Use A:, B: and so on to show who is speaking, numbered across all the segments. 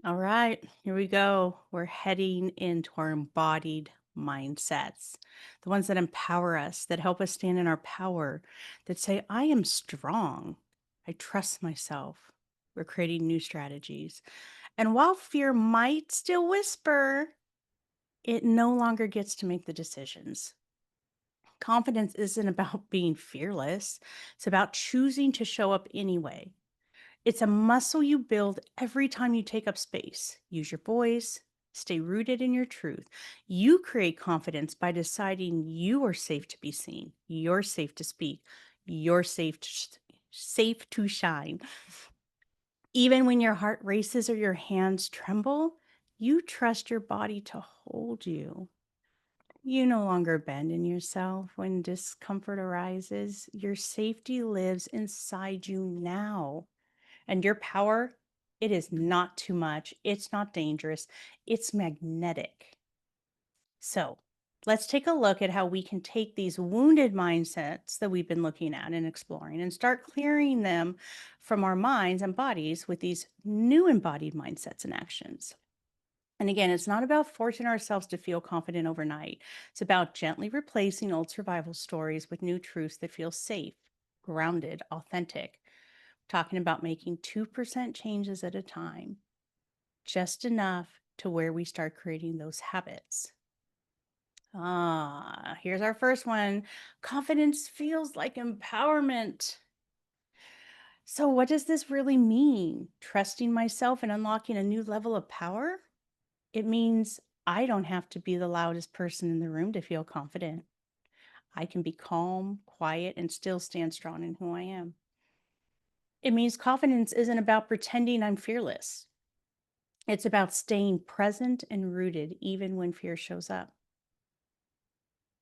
A: All right, here we go. We're heading into our embodied mindsets, the ones that empower us, that help us stand in our power, that say, I am strong. I trust myself. We're creating new strategies. And while fear might still whisper, it no longer gets to make the decisions. Confidence isn't about being fearless, it's about choosing to show up anyway. It's a muscle you build every time you take up space. Use your voice, stay rooted in your truth. You create confidence by deciding you are safe to be seen, you're safe to speak, you're safe to shine. Even when your heart races or your hands tremble, you trust your body to hold you. You no longer abandon yourself when discomfort arises. Your safety lives inside you now. And your power, it is not too much. It's not dangerous. It's magnetic. So let's take a look at how we can take these wounded mindsets that we've been looking at and exploring and start clearing them from our minds and bodies with these new embodied mindsets and actions. And again, it's not about forcing ourselves to feel confident overnight. It's about gently replacing old survival stories with new truths that feel safe, grounded, authentic. Talking about making 2% changes at a time, just enough to where we start creating those habits. Here's our first one. Confidence feels like empowerment. So, what does this really mean? Trusting myself and unlocking a new level of power? It means I don't have to be the loudest person in the room to feel confident. I can be calm, quiet, and still stand strong in who I am. It means confidence isn't about pretending I'm fearless. It's about staying present and rooted even when fear shows up.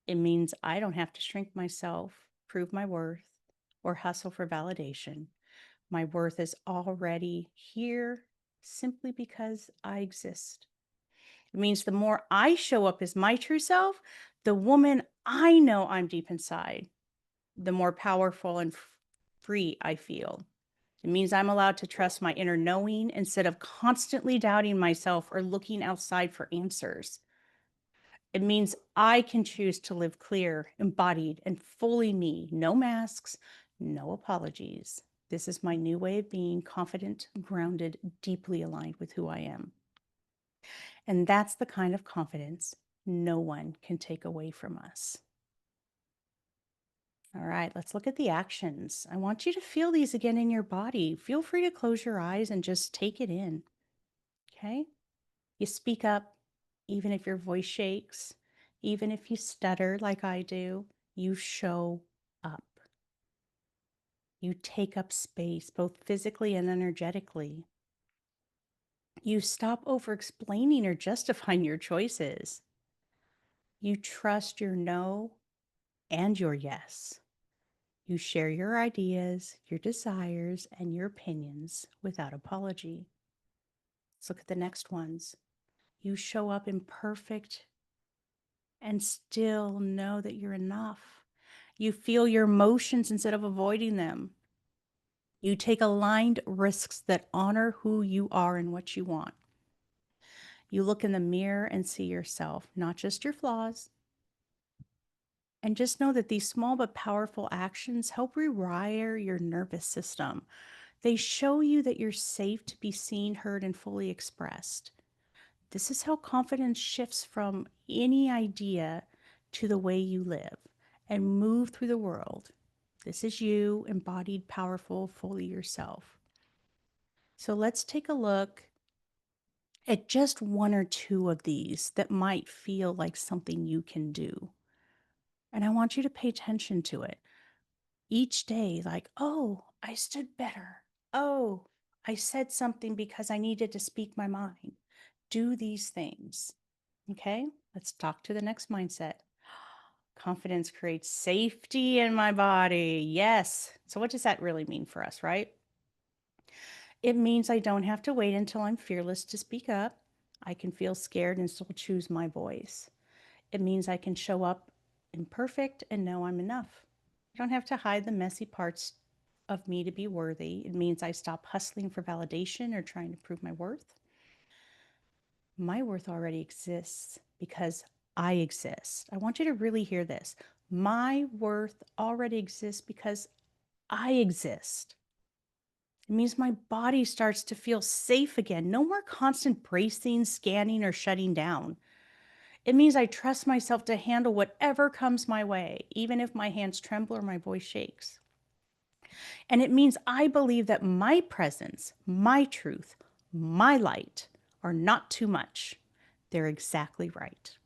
A: It means I don't have to shrink myself, prove my worth, or hustle for validation. My worth is already here simply because I exist. It means the more I show up as my true self, the woman I know I'm deep inside, the more powerful and free I feel. It means I'm allowed to trust my inner knowing instead of constantly doubting myself or looking outside for answers. It means I can choose to live clear, embodied, and fully me. No masks, no apologies. This is my new way of being confident, grounded, deeply aligned with who I am. And that's the kind of confidence no one can take away from us. All right, let's look at the actions. I want you to feel these again in your body. Feel free to close your eyes and just take it in. Okay. You speak up, even if your voice shakes, even if you stutter like I do, you show up. You take up space, both physically and energetically. You stop over explaining or justifying your choices. You trust your no and your yes. You share your ideas, your desires, and your opinions without apology. Let's look at the next ones. You show up imperfect and still know that you're enough. You feel your emotions instead of avoiding them. You take aligned risks that honor who you are and what you want. You look in the mirror and see yourself, not just your flaws. And just know that these small but powerful actions help rewire your nervous system. They show you that you're safe to be seen, heard, and fully expressed. This is how confidence shifts from any idea to the way you live and move through the world. This is you, embodied, powerful, fully yourself. So let's take a look at just one or two of these that might feel like something you can do. And I want you to pay attention to it each day, like, oh, I stood better. Oh, I said something because I needed to speak my mind. Do these things. Okay, let's talk to the next mindset. Confidence creates safety in my body. Yes. So, what does that really mean for us, right? It means I don't have to wait until I'm fearless to speak up. I can feel scared and still choose my voice. It means I can show up imperfect and know I'm enough. I don't have to hide the messy parts of me to be worthy. It means I stop hustling for validation or trying to prove my worth. My worth already exists because I exist. I want you to really hear this. My worth already exists because I exist. It means my body starts to feel safe again. No more constant bracing, scanning, or shutting down. It means I trust myself to handle whatever comes my way, even if my hands tremble or my voice shakes. And it means I believe that my presence, my truth, my light are not too much. They're exactly right.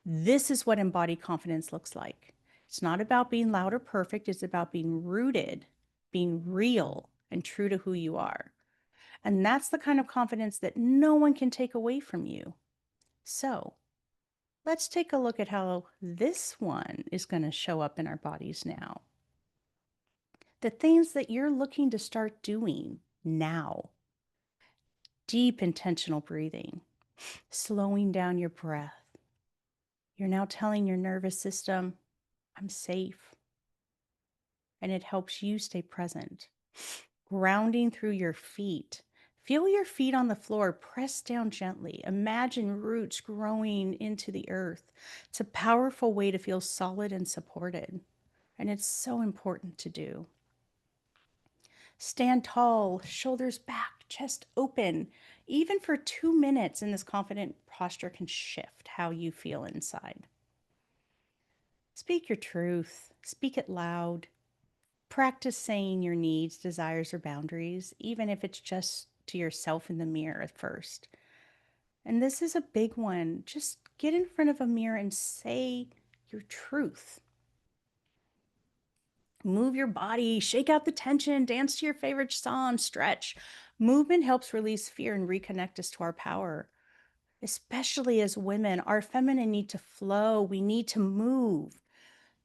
A: This is what embodied confidence looks like. It's not about being loud or perfect, it's about being rooted, being real, and true to who you are. And that's the kind of confidence that no one can take away from you. So let's take a look at how this one is going to show up in our bodies now. The things that you're looking to start doing now: deep intentional breathing, slowing down your breath. You're now telling your nervous system, I'm safe. And it helps you stay present. Grounding through your feet. Feel your feet on the floor, press down gently. Imagine roots growing into the earth. It's a powerful way to feel solid and supported. And it's so important to do. Stand tall, shoulders back, chest open. Even for 2 minutes in this confident posture can shift how you feel inside. Speak your truth, speak it loud. Practice saying your needs, desires, or boundaries, even if it's just to yourself in the mirror at first. And this is a big one. Just get in front of a mirror and say your truth. Move your body, shake out the tension, dance to your favorite song, stretch. Movement helps release fear and reconnect us to our power. Especially as women, our feminine need to flow. We need to move.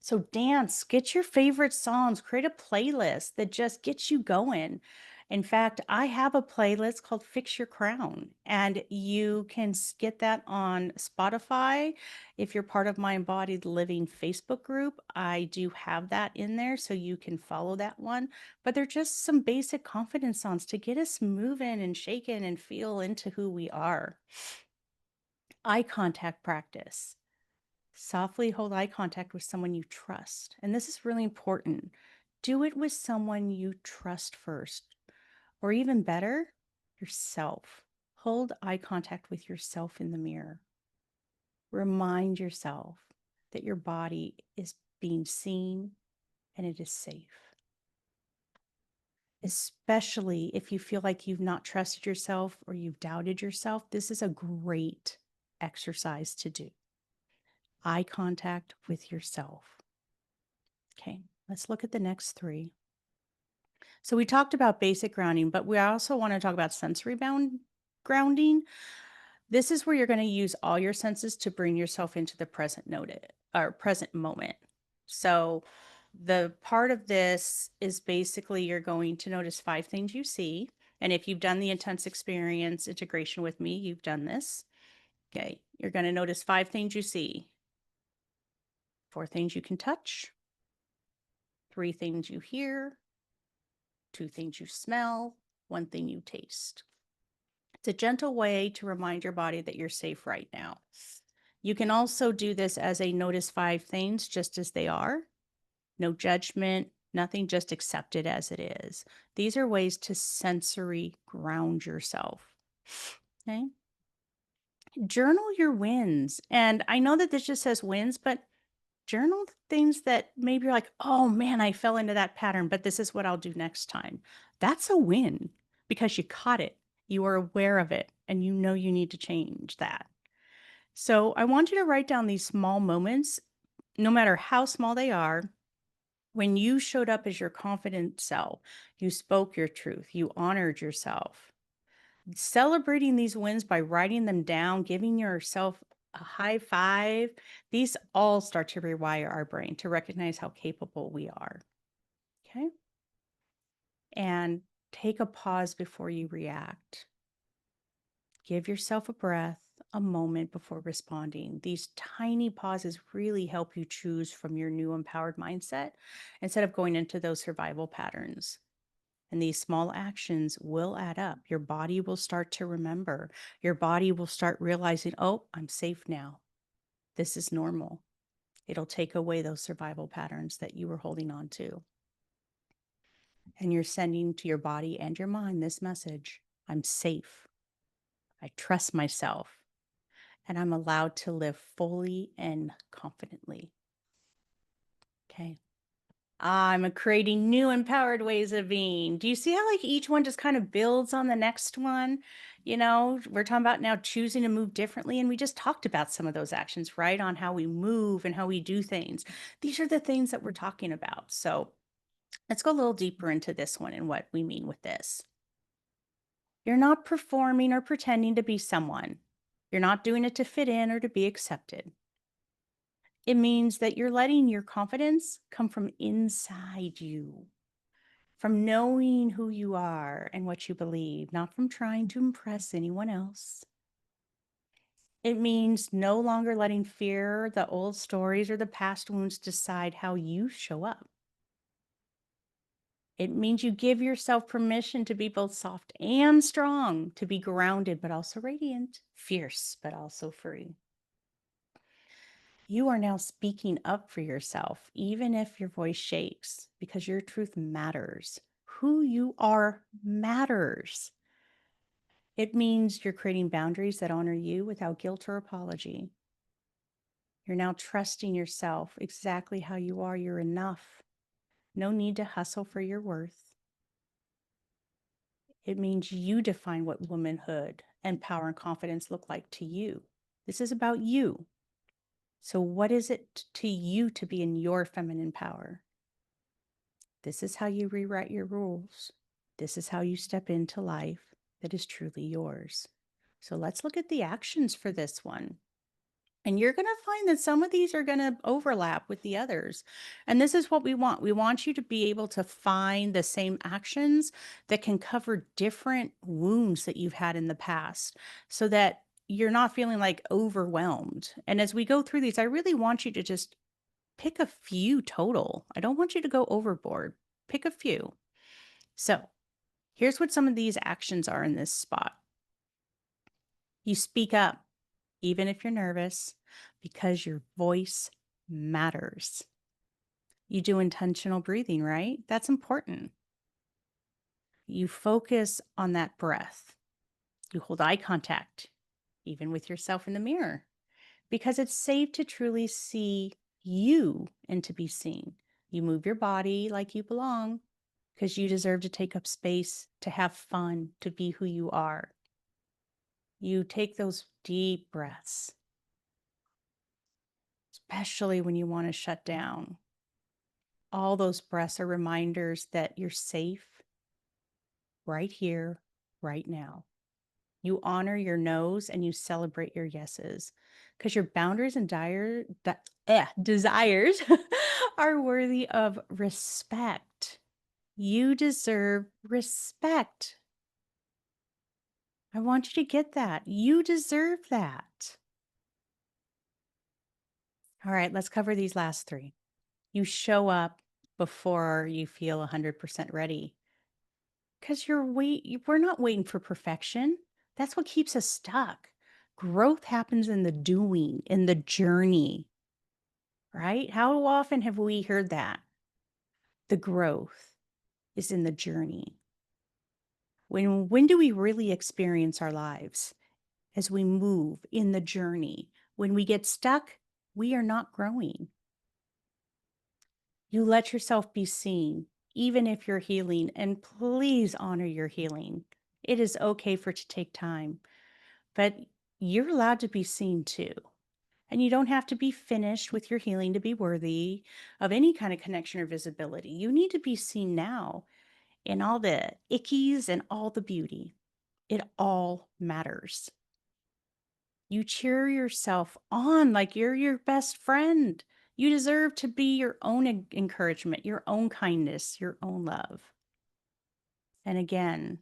A: So dance, get your favorite songs, create a playlist that just gets you going. In fact, I have a playlist called Fix Your Crown, and you can get that on Spotify. If you're part of my Embodied Living Facebook group, I do have that in there, so you can follow that one. But they're just some basic confidence songs to get us moving and shaking and feel into who we are. Eye contact practice. Softly hold eye contact with someone you trust. And this is really important. Do it with someone you trust first, or even better, yourself. Hold eye contact with yourself in the mirror. Remind yourself that your body is being seen and it is safe. Especially if you feel like you've not trusted yourself or you've doubted yourself, this is a great exercise to do. Eye contact with yourself. Okay, let's look at the next three. So we talked about basic grounding, but we also want to talk about sensory bound grounding. This is where you're going to use all your senses to bring yourself into the present present moment. So the part of this is basically you're going to notice 5 things you see. And if you've done the intense experience integration with me, you've done this. Okay, you're going to notice 5 things you see, 4 things you can touch, 3 things you hear, 2 things you smell, 1 thing you taste. It's a gentle way to remind your body that you're safe right now. You can also do this as a notice 5 things just as they are. No judgment, nothing, just accept it as it is. These are ways to sensory ground yourself. Okay. Journal your wins. And I know that this just says wins, but journal things that maybe you're like, oh man, I fell into that pattern, but this is what I'll do next time. That's a win because you caught it. You are aware of it and you know you need to change that. So I want you to write down these small moments, no matter how small they are, when you showed up as your confident self, you spoke your truth, you honored yourself. Celebrating these wins by writing them down, giving yourself a high five, these all start to rewire our brain to recognize how capable we are. Okay. And take a pause before you react. Give yourself a breath, a moment before responding. These tiny pauses really help you choose from your new empowered mindset instead of going into those survival patterns. And these small actions will add up. Your body will start to remember. Your body will start realizing, oh, I'm safe now. This is normal. It'll take away those survival patterns that you were holding on to. And you're sending to your body and your mind this message: I'm safe. I trust myself. And I'm allowed to live fully and confidently. Okay. I'm creating new empowered ways of being. Do you see how like each one just kind of builds on the next one? We're talking about now choosing to move differently. And we just talked about some of those actions, right? On how we move and how we do things. These are the things that we're talking about. So let's go a little deeper into this one and what we mean with this. You're not performing or pretending to be someone. You're not doing it to fit in or to be accepted. It means that you're letting your confidence come from inside you, from knowing who you are and what you believe, not from trying to impress anyone else. It means no longer letting fear, the old stories, or the past wounds decide how you show up. It means you give yourself permission to be both soft and strong, to be grounded, but also radiant, fierce, but also free. You are now speaking up for yourself, even if your voice shakes, because your truth matters. Who you are matters. It means you're creating boundaries that honor you without guilt or apology. You're now trusting yourself exactly how you are. You're enough. No need to hustle for your worth. It means you define what womanhood and power and confidence look like to you. This is about you. So, what is it to you to be in your feminine power? This is how you rewrite your rules. This is how you step into life that is truly yours. So, let's look at the actions for this one. And you're going to find that some of these are going to overlap with the others. And this is what we want. We want you to be able to find the same actions that can cover different wounds that you've had in the past so that you're not feeling like overwhelmed. And as we go through these, I really want you to just pick a few total. I don't want you to go overboard. Pick a few. So here's what some of these actions are in this spot. You speak up, even if you're nervous, because your voice matters. You do intentional breathing, right? That's important. You focus on that breath. You hold eye contact, even with yourself in the mirror, because it's safe to truly see you and to be seen. You move your body like you belong because you deserve to take up space, to have fun, to be who you are. You take those deep breaths, especially when you want to shut down. All those breaths are reminders that you're safe right here, right now. You honor your no's and you celebrate your yeses because your boundaries and desires are worthy of respect. You deserve respect. I want you to get that. You deserve that. All right, let's cover these last three. You show up before you feel 100% ready because we're not waiting for perfection. That's what keeps us stuck. Growth happens in the doing, in the journey, right? How often have we heard that? The growth is in the journey. When do we really experience our lives? As we move in the journey. When we get stuck, we are not growing. You let yourself be seen, even if you're healing, and please honor your healing. It is okay for it to take time, but you're allowed to be seen too. And you don't have to be finished with your healing to be worthy of any kind of connection or visibility. You need to be seen now in all the ickies and all the beauty. It all matters. You cheer yourself on like you're your best friend. You deserve to be your own encouragement, your own kindness, your own love. And again,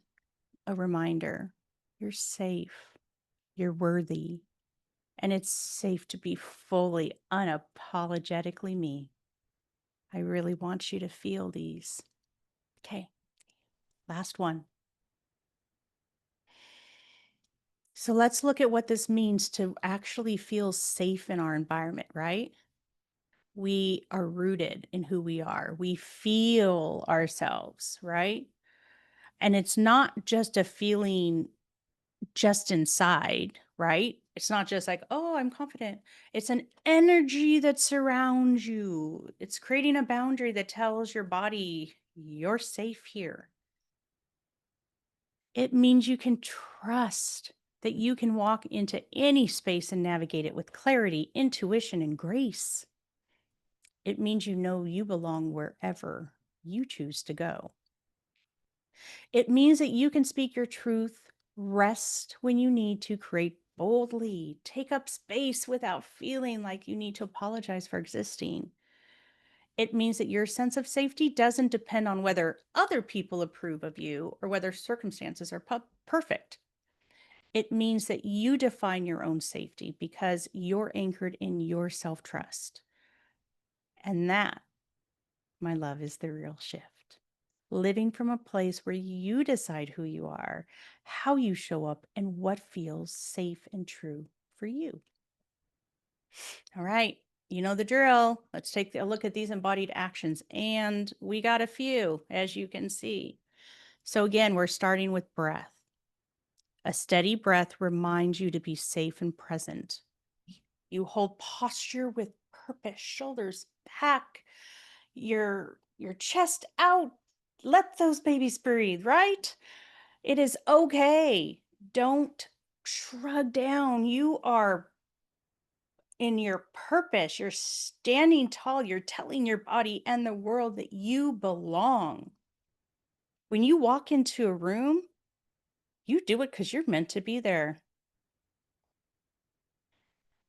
A: a reminder: you're safe, you're worthy, and it's safe to be fully, unapologetically me. I really want you to feel these. Okay. Last one. So let's look at what this means to actually feel safe in our environment, right? We are rooted in who we are. We feel ourselves, right? And it's not just a feeling just inside, right? It's not just like, oh, I'm confident. It's an energy that surrounds you. It's creating a boundary that tells your body, you're safe here. It means you can trust that you can walk into any space and navigate it with clarity, intuition, and grace. It means you know you belong wherever you choose to go. It means that you can speak your truth, rest when you need to, create boldly, take up space without feeling like you need to apologize for existing. It means that your sense of safety doesn't depend on whether other people approve of you or whether circumstances are perfect. It means that you define your own safety because you're anchored in your self trust. And that, my love, is the real shift. Living from a place where you decide who you are, how you show up, and what feels safe and true for you. All right. You know the drill. Let's take a look at these embodied actions. And we got a few, as you can see. So, again, we're starting with breath. A steady breath reminds you to be safe and present. You hold posture with purpose, shoulders back, your chest out. Let those babies breathe, right? It is okay. Don't shrug down. You are in your purpose. You're standing tall. You're telling your body and the world that you belong. When you walk into a room, you do it because you're meant to be there.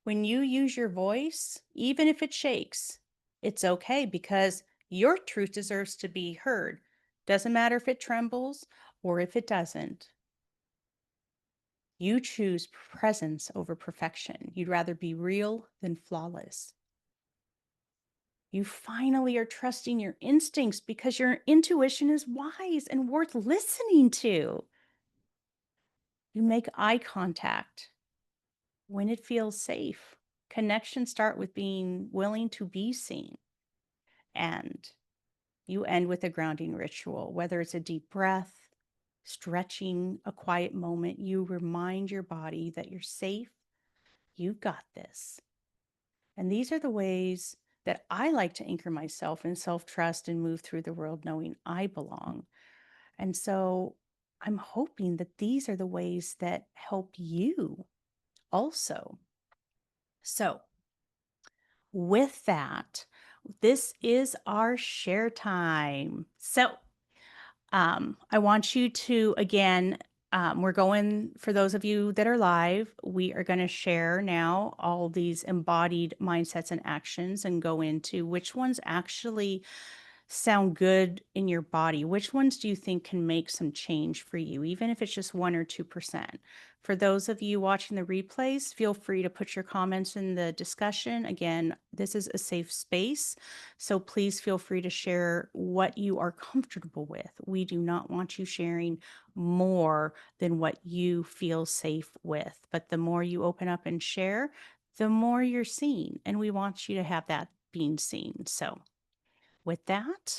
A: When you use your voice, even if it shakes, it's okay because your truth deserves to be heard. Doesn't matter if it trembles or if it doesn't. You choose presence over perfection. You'd rather be real than flawless. You finally are trusting your instincts because your intuition is wise and worth listening to. You make eye contact when it feels safe. Connections start with being willing to be seen. And you end with a grounding ritual, whether it's a deep breath, stretching, a quiet moment. You remind your body that you're safe. You've got this. And these are the ways that I like to anchor myself in self trust and move through the world knowing I belong. And so I'm hoping that these are the ways that help you also. So, with that, this is our share time. So, I want you to, again, we're going, for those of you that are live, we are going to share now all these embodied mindsets and actions and go into which ones actually sound good in your body. Which ones do you think can make some change for you, even if it's just 1 or 2%? For those of you watching the replays, feel free to put your comments in the discussion. Again, this is a safe space, so please feel free to share what you are comfortable with. We do not want you sharing more than what you feel safe with. But the more you open up and share, the more you're seen. And we want you to have that being seen. So, with that,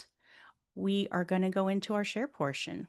A: we are going to go into our share portion.